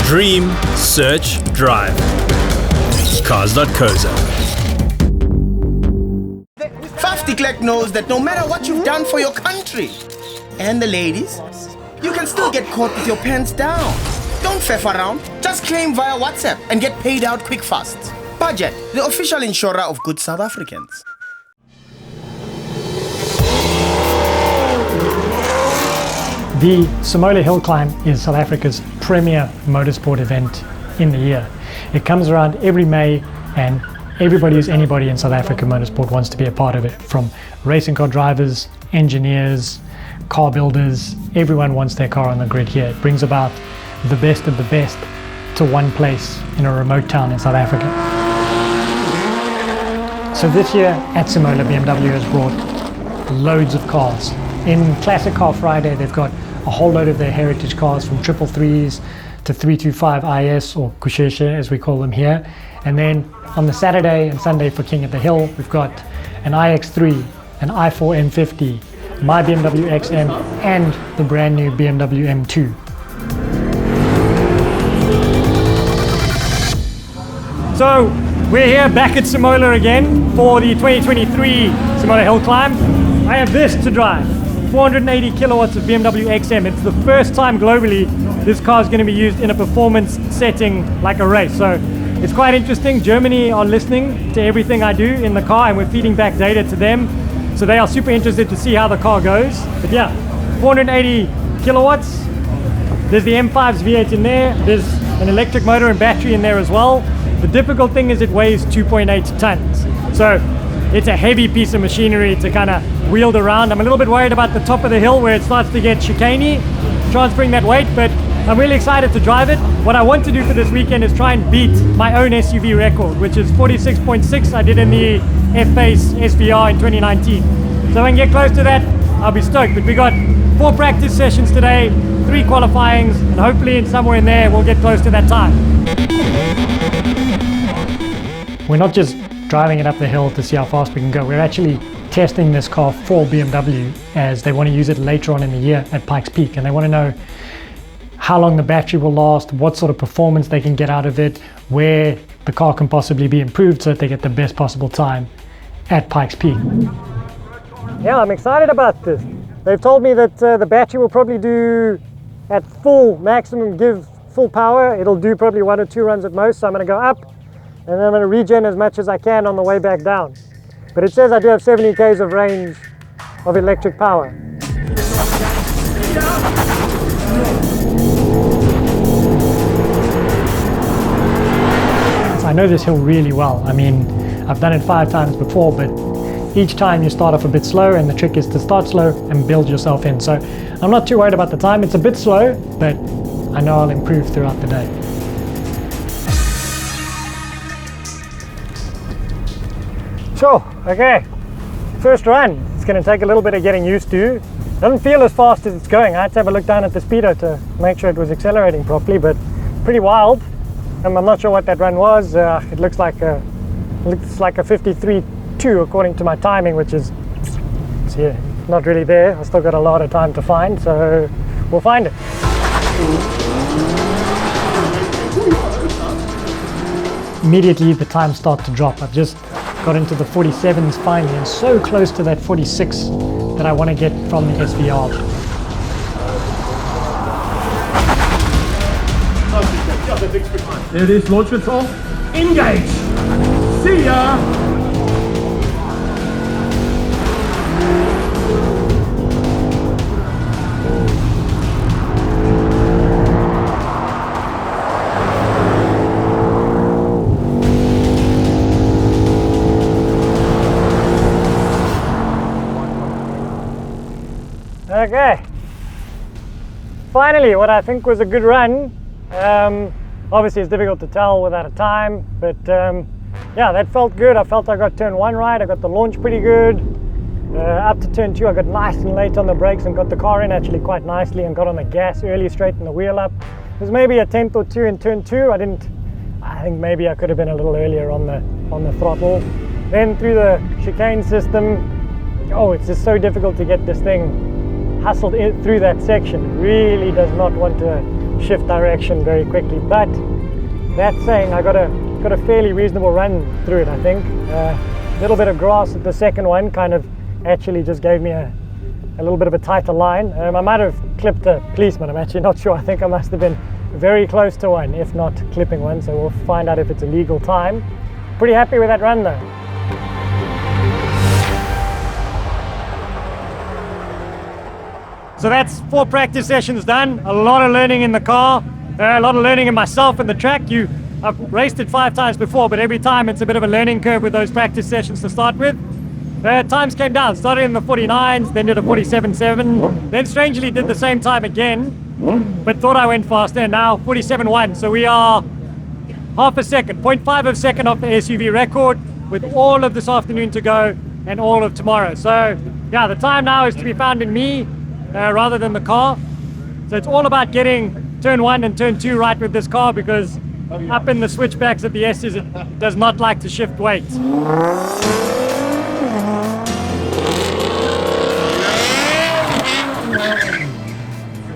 Dream, search, drive. Cars.co.za. Faf de Klerk knows that no matter what you've done for your country, and the ladies, you can still get caught with your pants down. Don't faff around, just claim via WhatsApp and get paid out quick fast. Budget, the official insurer of good South Africans. The Simola Hillclimb is South Africa's premier motorsport event in the year. It comes around every May and everybody who's anybody in South Africa motorsport wants to be a part of it, from racing car drivers, engineers, car builders. Everyone wants their car on the grid here. It brings about the best of the best to one place in a remote town in South Africa. So this year at Simola, BMW has brought loads of cars. In Classic Car Friday, they've got a whole load of their heritage cars, from 333s to 325 IS, or Kusheshe as we call them here. And then on the Saturday and Sunday for King at the Hill, we've got an iX3, an i4 M50, my BMW XM, and the brand new BMW M2. So we're here back at Simola again for the 2023 Simola Hillclimb. I have this to drive, 480 kilowatts of BMW XM. It's the first time globally this car is going to be used in a performance setting like a race. So it's quite interesting. Germany are listening to everything I do in the car, and we're feeding back data to them. So they are super interested to see how the car goes. But yeah, 480 kilowatts. There's the M5's V8 in there. There's an electric motor and battery in there as well. The difficult thing is it weighs 2.8 tons. So it's a heavy piece of machinery to kind of wield around. I'm a little bit worried about the top of the hill where it starts to get chicaney, transferring that weight, but I'm really excited to drive it. What I want to do for this weekend is try and beat my own SUV record, which is 46.6 I did in the F-Pace SVR in 2019. So if I can get close to that, I'll be stoked. But we got 4 practice sessions today, 3 qualifyings, and hopefully somewhere in there we'll get close to that time. We're not just driving it up the hill to see how fast we can go. We're actually testing this car for BMW, as they want to use it later on in the year at Pikes Peak, and they want to know how long the battery will last, what sort of performance they can get out of it, where the car can possibly be improved so that they get the best possible time at Pikes Peak. Yeah, I'm excited about this. They've told me that the battery will probably do, at full maximum give full power, it'll do probably 1 or 2 runs at most. So I'm going to go up and then I'm going to regen as much as I can on the way back down. But it says I do have 70 k's of range of electric power. I know this hill really well. I mean, I've done it 5 times before, but each time you start off a bit slow, and the trick is to start slow and build yourself in. So I'm not too worried about the time. It's a bit slow, but I know I'll improve throughout the day. So, okay, first run. It's going to take a little bit of getting used to. Doesn't feel as fast as it's going. I had to have a look down at the speedo to make sure it was accelerating properly, but pretty wild. I'm not sure what that run was. It looks like a 53.2 according to my timing, which is, yeah, not really there. I've still got a lot of time to find, so we'll find it. Immediately the time starts to drop. I've just got into the 47s finally, and so close to that 46 that I want to get from the SVR. There it is, launch with off, engage! See ya! Okay, finally what I think was a good run. Obviously it's difficult to tell without a time, but yeah, that felt good. I felt I got turn 1 right, I got the launch pretty good. Up to turn 2 I got nice and late on the brakes and got the car in actually quite nicely, and got on the gas early, straightened the wheel up. It was maybe a 10th or 2 in turn 2. I think maybe I could have been a little earlier on the throttle. Then through the chicane system, oh, it's just so difficult to get this thing hustled through that section. It really does not want to shift direction very quickly. But that saying, I got a fairly reasonable run through it, I think. A little bit of grass at the second one kind of actually just gave me a little bit of a tighter line. I might have clipped a policeman, I'm actually not sure. I think I must have been very close to one, if not clipping one, so we'll find out if it's a legal time. Pretty happy with that run though. So that's 4 practice sessions done. A lot of learning in the car, a lot of learning in myself and the track. I've raced it 5 times before, but every time it's a bit of a learning curve with those practice sessions to start with. Times came down, started in the 49s, then did a 47.7, then strangely did the same time again, but thought I went faster, and now 47.1. So we are half a second, 0.5 of a second off the SUV record, with all of this afternoon to go and all of tomorrow. So yeah, the time now is to be found in me rather than the car. So it's all about getting turn 1 and turn 2 right with this car, because up in the switchbacks at the S's, it does not like to shift weight.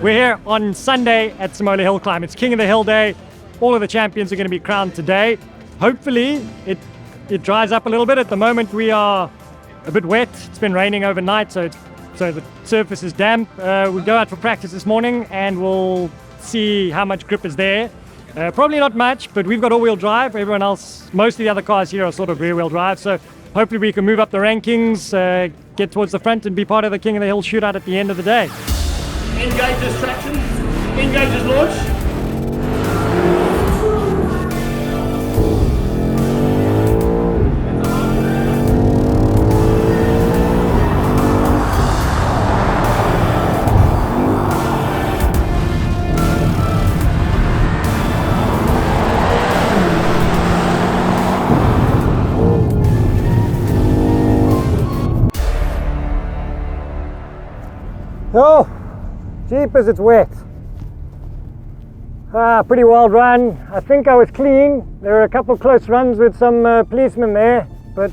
We're here on Sunday at Simola Hillclimb. It's King of the Hill Day. All of the champions are going to be crowned today. Hopefully it dries up a little bit. At the moment we are a bit wet. It's been raining overnight, so the surface is damp. We'll go out for practice this morning and we'll see how much grip is there. Probably not much, but we've got all-wheel drive. Everyone else, most of the other cars here are sort of rear-wheel drive, so hopefully we can move up the rankings, get towards the front and be part of the King of the Hill shootout at the end of the day. Engage as traction, engage as launch. Oh, jeepers, it's wet. Pretty wild run. I think I was clean. There were a couple close runs with some policemen there, but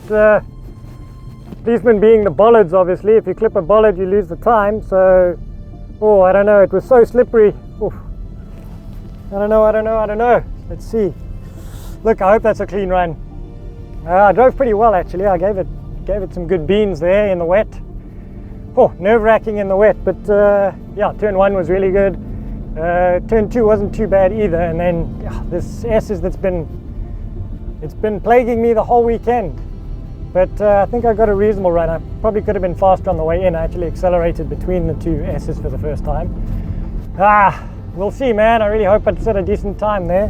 policemen being the bollards, obviously. If you clip a bollard, you lose the time. So, oh, I don't know. It was so slippery. Oof. I don't know. Let's see. Look, I hope that's a clean run. I drove pretty well, actually. I gave it some good beans there in the wet. Oh, nerve-wracking in the wet, but yeah, turn 1 was really good. Turn 2 wasn't too bad either, and then this S's it's been plaguing me the whole weekend. But I think I got a reasonable run. I probably could have been faster on the way in. I actually accelerated between the 2 S's for the first time. We'll see, man. I really hope I set a decent time there.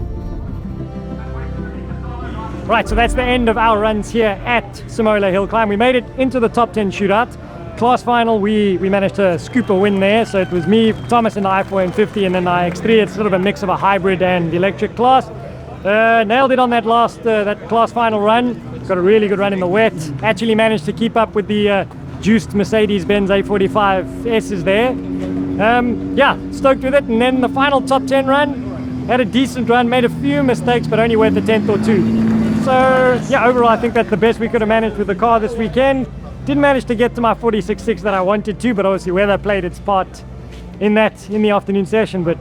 Right, so that's the end of our runs here at Simola Hillclimb. We made it into the top 10 shootout. Class final, we managed to scoop a win there. So it was me, Thomas in the i4 and then the iX3. It's sort of a mix of a hybrid and electric class. Nailed it on that last that class final run. Got a really good run in the wet. Actually managed to keep up with the juiced Mercedes-Benz A45 S's there. Yeah, stoked with it. And then the final top 10 run, had a decent run, made a few mistakes, but only worth a 10th or 2. So yeah, overall I think that's the best we could have managed with the car this weekend. Didn't manage to get to my 46.6 that I wanted to, but obviously weather played its part in the afternoon session. But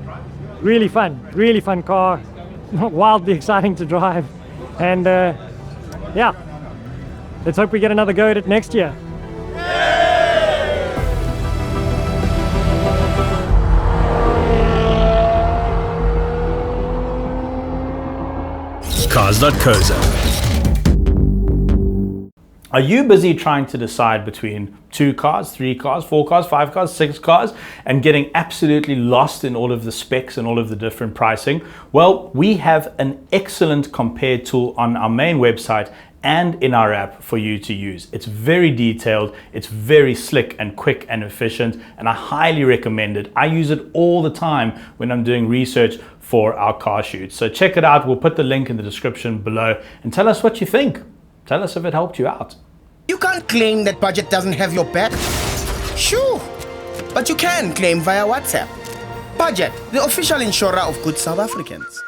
really fun car, wildly exciting to drive, and yeah, let's hope we get another go at it next year. Cars.co.za. Are you busy trying to decide between 2 cars, 3 cars, 4 cars, 5 cars, 6 cars, and getting absolutely lost in all of the specs and all of the different pricing? Well, we have an excellent compare tool on our main website and in our app for you to use. It's very detailed, it's very slick and quick and efficient, and I highly recommend it. I use it all the time when I'm doing research for our car shoots. So check it out. We'll put the link in the description below and tell us what you think. Tell us if it helped you out. You can't claim that budget doesn't have your back. Sure, but you can claim via WhatsApp. Budget, the official insurer of good South Africans.